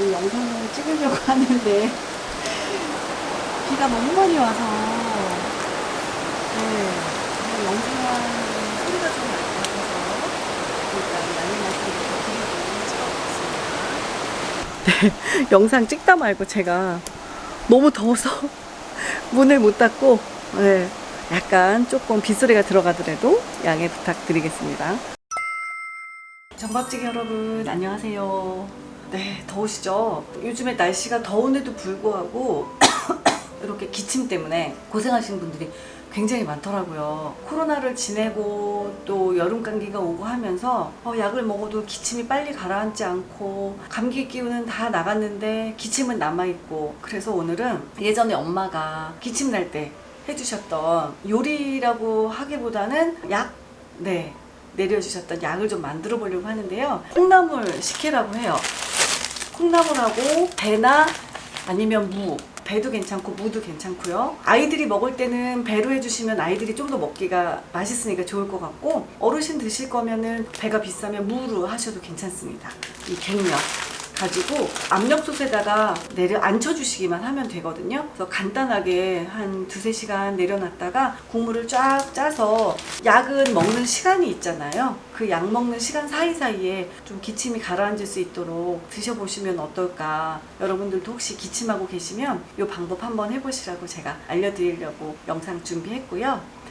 지금 영상을 찍으려고 하는데 비가 너무 많이 와서 영상 소리가 좀 많이 나서 일단 양해 말씀드리고 찍어보겠습니다. 네, 영상 찍다 말고 제가 너무 더워서 문을 못 닫고 약간 조금 빗소리가 들어가더라도 양해 부탁드리겠습니다. 전밥찌개 여러분 안녕하세요. 네, 더우시죠? 요즘에 날씨가 더운데도 불구하고 이렇게 기침 때문에 고생하시는 분들이 굉장히 많더라고요. 코로나를 지내고 또 여름 감기가 오고 하면서 약을 먹어도 기침이 빨리 가라앉지 않고 감기 기운은 다 나갔는데 기침은 남아있고, 그래서 오늘은 예전에 엄마가 기침 날 때 해주셨던 요리라고 하기보다는 내려주셨던 약을 좀 만들어 보려고 하는데요. 콩나물 식혜라고 해요. 콩나물하고 배나 아니면 무, 배도 괜찮고 무도 괜찮고요. 아이들이 먹을 때는 배로 해주시면 아이들이 좀 더 먹기가 맛있으니까 좋을 것 같고, 어르신 드실 거면은 배가 비싸면 무로 하셔도 괜찮습니다. 이 갱년 가지고 압력솥에다가 앉혀주시기만 하면 되거든요. 그래서 간단하게 한 2-3시간 내려놨다가 국물을 쫙 짜서, 약은 먹는 시간이 있잖아요. 그 약 먹는 시간 사이사이에 좀 기침이 가라앉을 수 있도록 드셔보시면 어떨까. 여러분들도 혹시 기침하고 계시면 이 방법 한번 해보시라고 제가 알려드리려고 영상 준비했고요.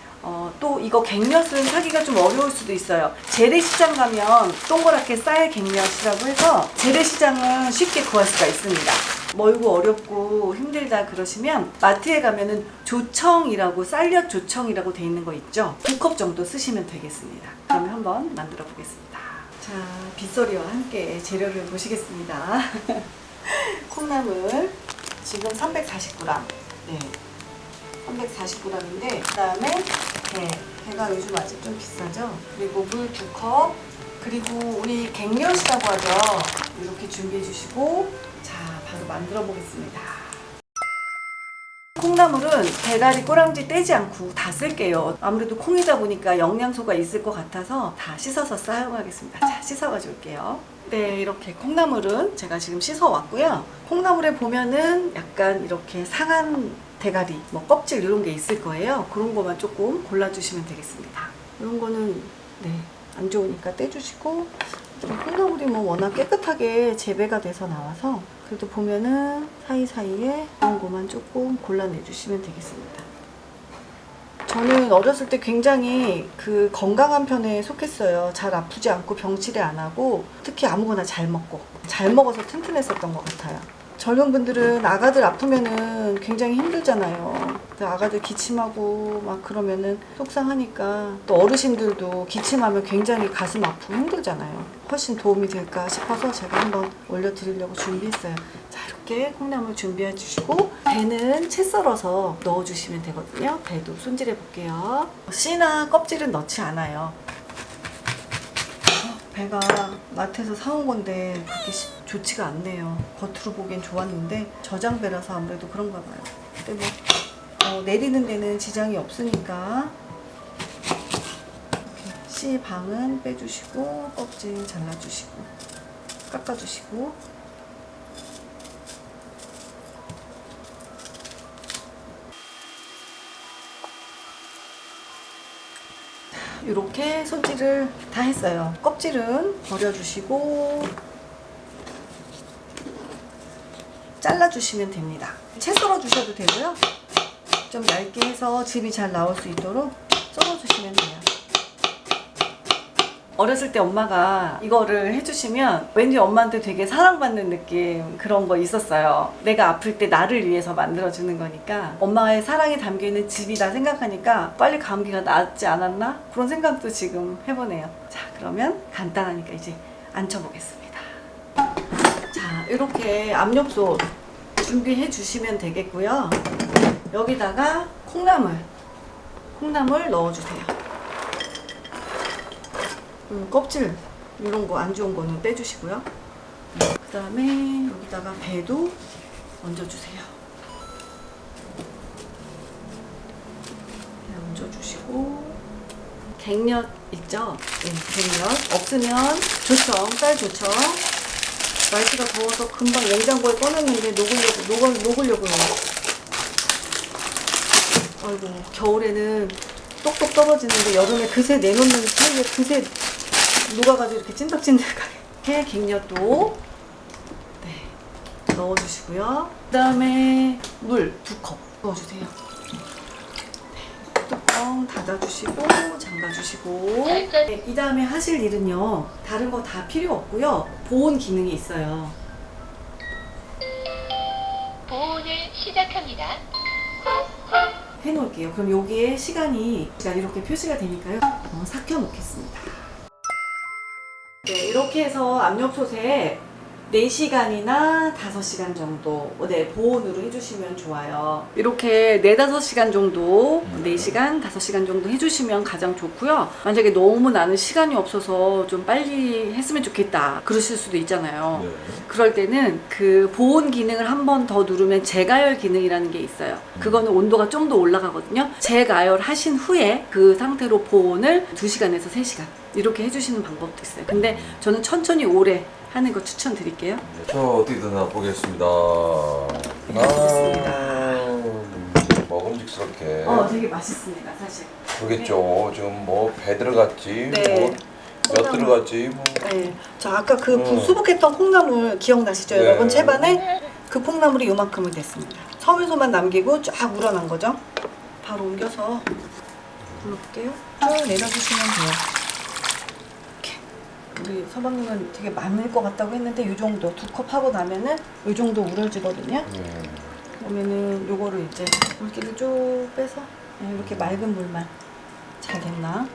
또 이거 갱엿은 사기가 좀 어려울 수도 있어요. 재래시장 가면 동그랗게 쌀 갱엿이라고 해서 재래시장은 쉽게 구할 수가 있습니다. 멀고 어렵고 힘들다 그러시면 마트에 가면은 조청이라고, 쌀엿 조청이라고 돼 있는 거 있죠? 2컵 정도 쓰시면 되겠습니다. 그러면 한번 만들어 보겠습니다. 자, 빗소리와 함께 재료를 보시겠습니다. 콩나물 지금 340g. 340g인데, 그 다음에 배가 요즘 아직 좀 비싸죠. 그리고 물 2컵, 그리고 우리 갱엿이라고 하죠. 이렇게 준비해 주시고, 자, 바로 만들어 보겠습니다. 콩나물은 대가리 꼬랑지 떼지 않고 다 쓸게요. 아무래도 콩이다 보니까 영양소가 있을 것 같아서 다 씻어서 사용하겠습니다. 자, 씻어 가져올게요. 네, 이렇게 콩나물은 제가 지금 씻어 왔고요. 콩나물에 보면은 약간 이렇게 상한 대가리, 껍질 이런 게 있을 거예요. 그런 거만 조금 골라주시면 되겠습니다. 이런 거는 안 좋으니까 떼주시고, 콩나물이 워낙 깨끗하게 재배가 돼서 나와서 그래도 보면은 사이사이에 이런 거만 조금 골라내주시면 되겠습니다. 저는 어렸을 때 굉장히 그 건강한 편에 속했어요. 잘 아프지 않고 병치레 안 하고, 특히 아무거나 잘 먹어서 튼튼했었던 것 같아요. 젊은 분들은 아가들 아프면은 굉장히 힘들잖아요. 아가들 기침하고 막 그러면은 속상하니까, 또 어르신들도 기침하면 굉장히 가슴 아프고 힘들잖아요. 훨씬 도움이 될까 싶어서 제가 한번 올려드리려고 준비했어요. 자, 이렇게 콩나물 준비해 주시고, 배는 채 썰어서 넣어주시면 되거든요. 배도 손질해 볼게요. 씨나 껍질은 넣지 않아요. 배가 마트에서 사온 건데 그렇게 좋지가 않네요. 겉으로 보기엔 좋았는데 저장배라서 아무래도 그런가 봐요. 근데 내리는 데는 지장이 없으니까 이렇게 씨 방은 빼주시고, 껍질 잘라주시고, 깎아주시고, 이렇게 손질을 다 했어요. 껍질은 버려주시고 잘라주시면 됩니다. 채 썰어주셔도 되고요. 좀 얇게 해서 즙이 잘 나올 수 있도록 썰어주시면 돼요. 어렸을 때 엄마가 이거를 해주시면 왠지 엄마한테 되게 사랑받는 느낌, 그런 거 있었어요. 내가 아플 때 나를 위해서 만들어주는 거니까 엄마의 사랑이 담겨있는 즙이다 생각하니까 빨리 감기가 낫지 않았나? 그런 생각도 지금 해보네요. 자, 그러면 간단하니까 이제 앉혀보겠습니다. 자, 이렇게 압력솥 준비해 주시면 되겠고요. 여기다가 콩나물 넣어주세요. 껍질 이런 거 안 좋은 거는 빼주시고요. 그 다음에 여기다가 배도 얹어주세요. 얹어주시고, 갱엿 있죠? 갱엿 없으면 조청, 쌀 조청 날씨가 더워서 금방 냉장고에 꺼냈는데 녹으려고요. 아이고, 겨울에는 똑똑 떨어지는데 여름에 그새 내놓는 사이에 그새 녹아가지고 이렇게 찐득찐득하게 갱년도 네, 넣어주시고요. 그 다음에 물 2컵 넣어주세요. 네, 뚜껑 닫아주시고 잠가주시고 네, 이 다음에 하실 일은요, 다른 거 다 필요 없고요, 보온 기능이 있어요. 보온을 시작합니다. 해놓을게요. 그럼 여기에 시간이 이렇게 표시가 되니까요. 삭혀 놓겠습니다. 네, 이렇게 해서 압력솥에 4시간이나 5시간 정도 보온으로 해주시면 좋아요. 이렇게 4-5시간 정도 4시간, 5시간 정도 해주시면 가장 좋고요. 만약에 너무 나는 시간이 없어서 좀 빨리 했으면 좋겠다 그러실 수도 있잖아요. 네. 그럴 때는 그 보온 기능을 한 번 더 누르면 재가열 기능이라는 게 있어요. 그거는 온도가 좀 더 올라가거든요. 재가열 하신 후에 그 상태로 보온을 2시간에서 3시간 이렇게 해주시는 방법도 있어요. 근데 저는 천천히 오래 하는 거 추천드릴게요. 저 어떻게 되나 보겠습니다. 먹음직스럽게. 되게 맛있습니다, 사실. 그러겠죠. 지금 뭐 배 들어갔지, 네. 뭐 몇 들어갔지, 뭐. 네. 자, 아까 그 수북했던 콩나물 기억나시죠, 여러분? 네. 채반에 그 콩나물이 요만큼은 됐습니다. 섬유소만 남기고 쫙 우러난 거죠. 바로 옮겨서 불러볼게요. 쭉 내려주시면 돼요. 우리 서방님은 되게 많을 것 같다고 했는데 이 정도 2컵 하고 나면은 이 정도 우러지거든요. 그러면은 요거를 이제 물기를 쭉 빼서 이렇게 맑은 물만 잘 됐나?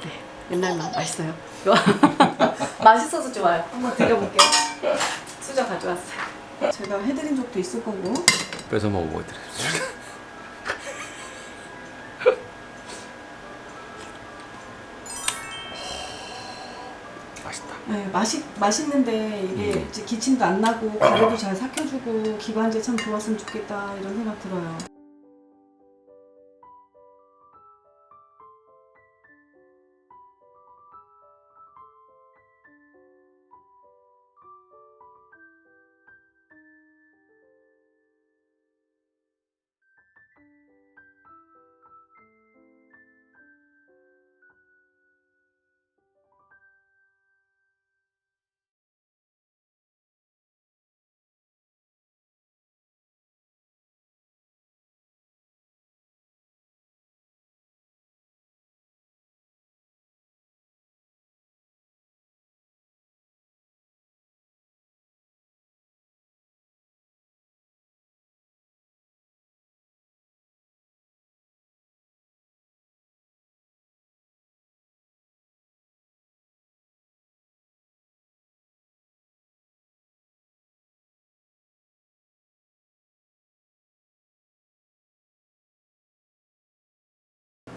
네, 옛날 맛 맛있어요. 맛있어서 좋아요. 한번 드려볼게요. 수저 가져왔어요. 제가 해드린 적도 있을 거고. 뺏어 먹어보겠습니다. 맛있다. 네, 맛있는데 이게 이제 기침도 안 나고 가래도 잘 삭혀주고 기관지에 참 좋았으면 좋겠다 이런 생각 들어요.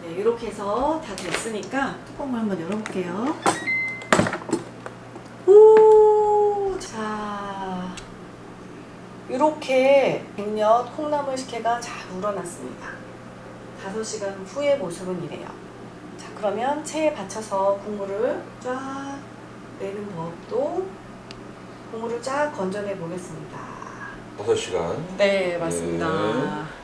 네, 이렇게 해서 다 됐으니까 뚜껑을 한번 열어볼게요. 오, 자, 이렇게 백년 콩나물 식혜가 잘 우러났습니다. 5시간 후의 모습은 이래요. 자, 그러면 체에 받쳐서 국물을 쫙 내는 법도 국물을 쫙 건져내 보겠습니다. 5시간. 네, 맞습니다.